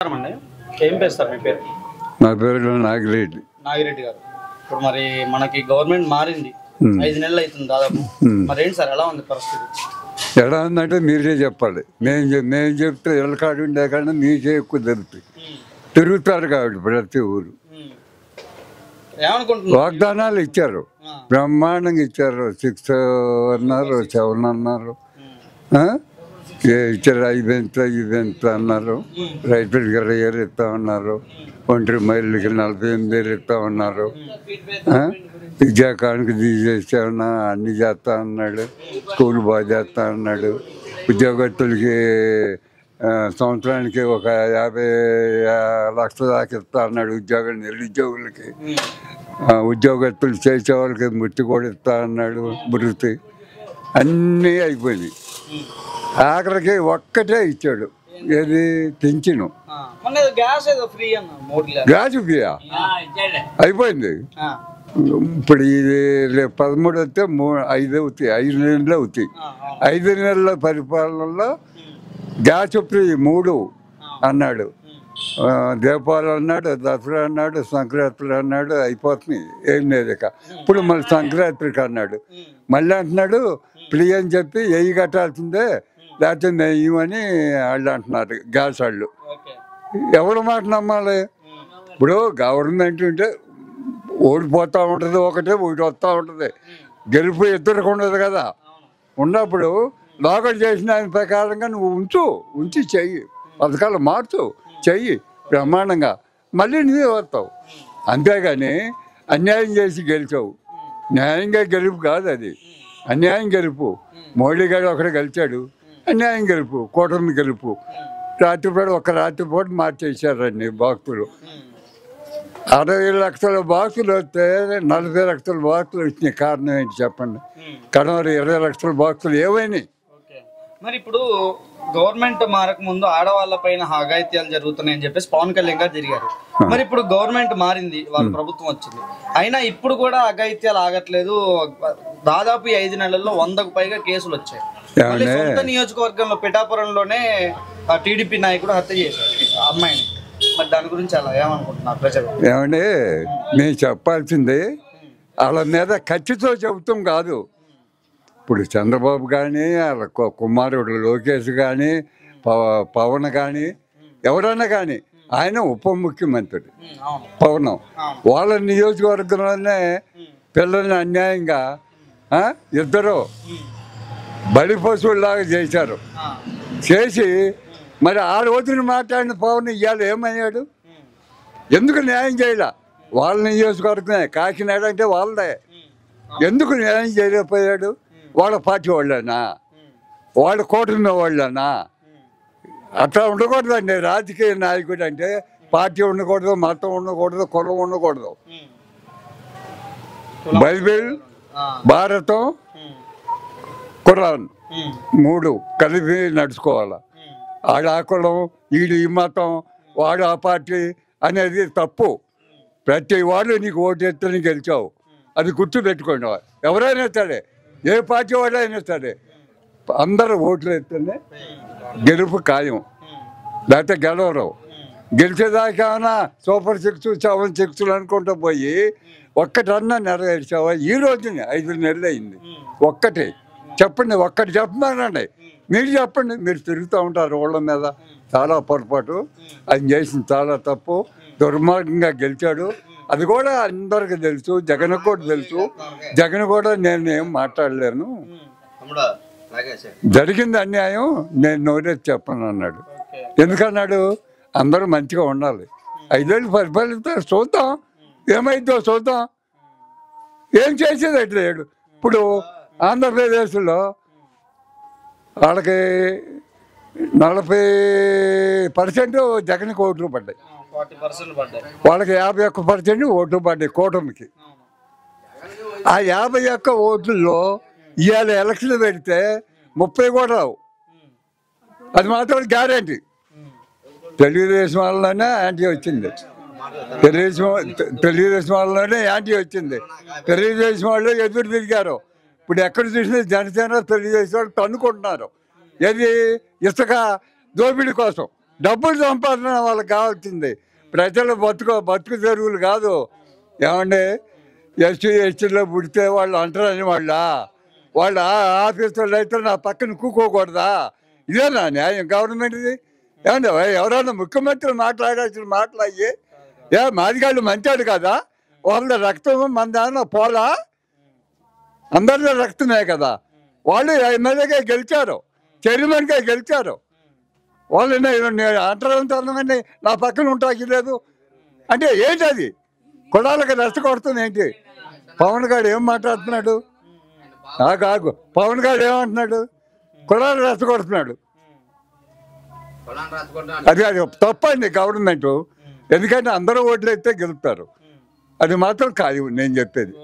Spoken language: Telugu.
అండి ఏం పేరు సార్ మీ పేరు? నా పేరు నాగిరెడ్డి. నాగిరెడ్డి గారు, ఇప్పుడు మరి మనకి గవర్నమెంట్ మారింది, 5 నెలలు అవుతుంది దాదాపు. మరి ఏంటి సార్, ఎలా ఉంది పరిస్థితి? ఎలా ఉందంటే మీరే చెప్పాలి. నేను చెప్తే ఎల్లకాడు ఉండే కానీ మీకే ఎక్కువ తిరుగుతారు కాబట్టి ప్రతి ఊరు ఏమనుకుంటున్నారు? వాగ్దానాలు ఇచ్చారు, బ్రహ్మాండంగా ఇచ్చారు. 6 అన్నారు, 7 అన్నారు, ఇచ్చారు. 5 అన్నారు. రైతులకి 20,000 ఇస్తా ఉన్నారు. ఒంటరి మహిళలకి 48,000 ఇస్తా ఉన్నారు. విద్యాకానికి తీసేస్తా అన్ని చేస్తా అన్నాడు. స్కూల్ బాగా చేస్తా అన్నాడు. ఉద్యోగస్తులకి సంవత్సరానికి ఒక 50 లక్షల దాకా ఇస్తా అన్నాడు. నిరుద్యోగులకి, ఉద్యోగస్తులు చేసే వాళ్ళకి మృతి కూడా ఇస్తా అన్నాడు. మృతి అన్నీ అయిపోయింది. ఆఖరికి ఒక్కటే ఇచ్చాడు, ఏది పింఛను. గ్యాస్ ఫ్రీయా అయిపోయింది. ఇప్పుడు ఇది 13 వస్తే 5 అవుతాయి, 5 నెలలు అవుతాయి. 5 నెలల పరిపాలనలో గ్యాస్ ఫ్రీ 3 అన్నాడు. దీపావళి అన్నాడు, దసరా అన్నాడు, సంక్రాంతి అన్నాడు. అయిపోతుంది, ఏం లేదు ఇక. ఇప్పుడు మళ్ళీ సంక్రాంతికి అన్నాడు. మళ్ళీ అంటున్నాడు ఫ్రీ అని చెప్పి ఎయ్యి కట్టాల్సిందే, లేకపోతే నెయ్యమని వాళ్ళు అంటున్నారు గ్యాస్ వాళ్ళు. ఎవరి మాట నమ్మాలి? ఇప్పుడు గవర్నమెంట్ ఉంటే ఓడిపోతూ ఉంటుంది, ఒకటి వస్తూ ఉంటుంది. గెలుపు ఇద్దరికి ఉండదు కదా. ఉన్నప్పుడు లోకల్ చేసిన ఆయన ప్రకారంగా నువ్వు ఉంచి చెయ్యి, పథకాలు మార్చు, చెయ్యి బ్రహ్మాండంగా, మళ్ళీ నువ్వే వస్తావు. అంతేగాని అన్యాయం చేసి గెలిచావు. న్యాయంగా గెలుపు కాదు అది, అన్యాయం గెలుపు. మోడీ గారు ఒకడు గెలిచాడు, అన్యాయం గెలుపు, కూటమి గెలుపు. రాత్రిపూట రాత్రిపూట మార్చేసారండి బాక్సులు. 60 లక్షల బాక్సులు వస్తే 40 లక్షల బాక్సులు వచ్చినాయి. కారణం ఏంటి చెప్పండి? కడవరి 20 లక్షల బాక్సులు ఏమైనాయి? మరి ఇప్పుడు గవర్నమెంట్ మారక ముందు ఆడవాళ్ళ పైన అఘాయిత్యాలు జరుగుతున్నాయని చెప్పేసి పవన్ కళ్యాణ్ గారు తిరిగారు. మరి ఇప్పుడు గవర్నమెంట్ మారింది, వాళ్ళ ప్రభుత్వం వచ్చింది, అయినా ఇప్పుడు కూడా అఘాయిత్యాలు ఆగట్లేదు. దాదాపు 5 నెలల్లో 100కు పైగా కేసులు వచ్చాయి. సొంత నియోజకవర్గంలో పిఠాపురంలోనే టీడీపీ నాయకుడు హత్య చేశారు అమ్మాయిని. మరి దాని గురించి అలా ఏమనుకుంటున్నారు ప్రజలు? ఏమండి, నేను చెప్పాల్సింది వాళ్ళ మీద ఖచ్చితంగా చెబుతాం కాదు. ఇప్పుడు చంద్రబాబు కానీ, వాళ్ళ కుమారుడు లోకేష్ కానీ, పవన్ కానీ, ఎవరైనా కానీ, ఆయన ఉప ముఖ్యమంత్రి పవన్. వాళ్ళ నియోజకవర్గంలోనే పిల్లల్ని అన్యాయంగా ఇద్దరు బలి పశువుల్లాగా చేశారు. చేసి మరి ఆ రోజున మాట్లాడిన పవన్ ఇవాళ ఏమయ్యాడు? ఎందుకు న్యాయం చేయలే? వాళ్ళ నియోజకవర్గమే, కాకినాడ అంటే వాళ్ళదే. ఎందుకు న్యాయం చేయలేకపోయాడు? వాళ్ళ పార్టీ వాళ్ళనా, వాళ్ళ కూటమి వాళ్ళనా? అట్లా ఉండకూడదండి. రాజకీయ నాయకుడు అంటే పార్టీ ఉండకూడదు, మతం ఉండకూడదు, కులం ఉండకూడదు. బైబిల్, భారతం, ఖురాన్ 3 కలిపి నడుచుకోవాలి. ఆడ ఆ కులం, వీడు ఈ మతం, వాడు ఆ పార్టీ అనేది తప్పు. ప్రతి వాళ్ళు నీకు ఓటు ఎత్తని గెలిచావు, అది గుర్తు పెట్టుకోండి. ఎవరైనా సరే, ఏ పార్టీ వాళ్ళైనా సరే, అందరూ ఓట్లు ఎత్తనే గెలుపు ఖాయం, లేకపోతే గెలవరు. గెలిచేదాకా సూపర్ 6, 7 6 అనుకుంటూ పోయి ఒక్కటన్నా నెరవేర్చావా? ఈ రోజుని 5 నెలలు అయింది. ఒక్కటి చెప్పండి, ఒక్కటి చెప్పమానండి. మీరు చెప్పండి. మీరు తిరుగుతూ ఉంటారు ఓళ్ళ మీద. చాలా పొరపాటు, ఆయన చేసింది చాలా తప్పు. దుర్మార్గంగా గెలిచాడు, అది కూడా అందరికి తెలుసు. జగన్ కూడా తెలుసు. జగన్ కూడా నేను ఏం మాట్లాడలేను, జరిగింది అన్యాయం, నేను నోరేది చెప్పను అన్నాడు. ఎందుకన్నాడు? అందరూ మంచిగా ఉండాలి. 5 ఏళ్ళు పరిపాలిస్తారు, చూద్దాం ఏమైందో చూద్దాం. ఏం చేసేది అట్లేడు. ఇప్పుడు ఆంధ్రప్రదేశ్లో వాళ్ళకి 40% జగన్కి ఓట్లు పడ్డాయి, వాళ్ళకి 51% ఓట్లు పడ్డాయి కూటమికి. ఆ 51 ఓట్లలో ఇవాళ ఎలక్షన్లు పెడితే 30 కూడా రావు. అది మాత్రం గ్యారంటీ. తెలుగుదేశం వాళ్ళలోనే యాంటీ వచ్చింది, తెలుగుదేశం వాళ్ళలోనే యాంటీ వచ్చింది. తెలుగుదేశం వాళ్ళు ఎదురు తిరిగారు. ఇప్పుడు ఎక్కడ చూసినా జనసేన తెలుగుదేశం వాళ్ళు తన్నుకుంటున్నారు. ఏది? ఇసుక దోపిడీ కోసం. డబ్బులు సంపాదన వాళ్ళకి కావాల్సింది, ప్రజల బతుకు తెరువులు కాదు. ఏమంటే ఎస్టీ ఎస్టీలో పుడితే వాళ్ళు అంటారని వాళ్ళ ఆఫీసర్లు అయితే నా పక్కన కూకోకూడదా? ఇదేనా న్యాయం గవర్నమెంట్ది? ఏమంటే ఎవరైనా ముఖ్యమంత్రి మాట్లాడాల్సిన మాట్లాడి మాదిగాళ్ళు మంచాడు కదా, వాళ్ళ రక్తం మన దాని పోలా, అందరిలో రక్తమే కదా. వాళ్ళు ఎమ్మెల్యేగా గెలిచారు, చైర్మన్గా గెలిచారు. వాళ్ళు అంటారంటే నా పక్కన ఉంటాకి లేదు అంటే ఏంటి? అది కులాలకు రెచ్చగొడుతుంది ఏంటి? పవన్ గారు ఏం మాట్లాడుతున్నాడు? కాకు పవన్ గారు ఏమంటున్నాడు? కులాలు రెచ్చగొడుతున్నాడు. అది తప్పండి గవర్నమెంట్. ఎందుకంటే అందరూ ఓట్లు అయితే గెలుపుతారు, అది మాత్రం కాదు నేను చెప్పేది.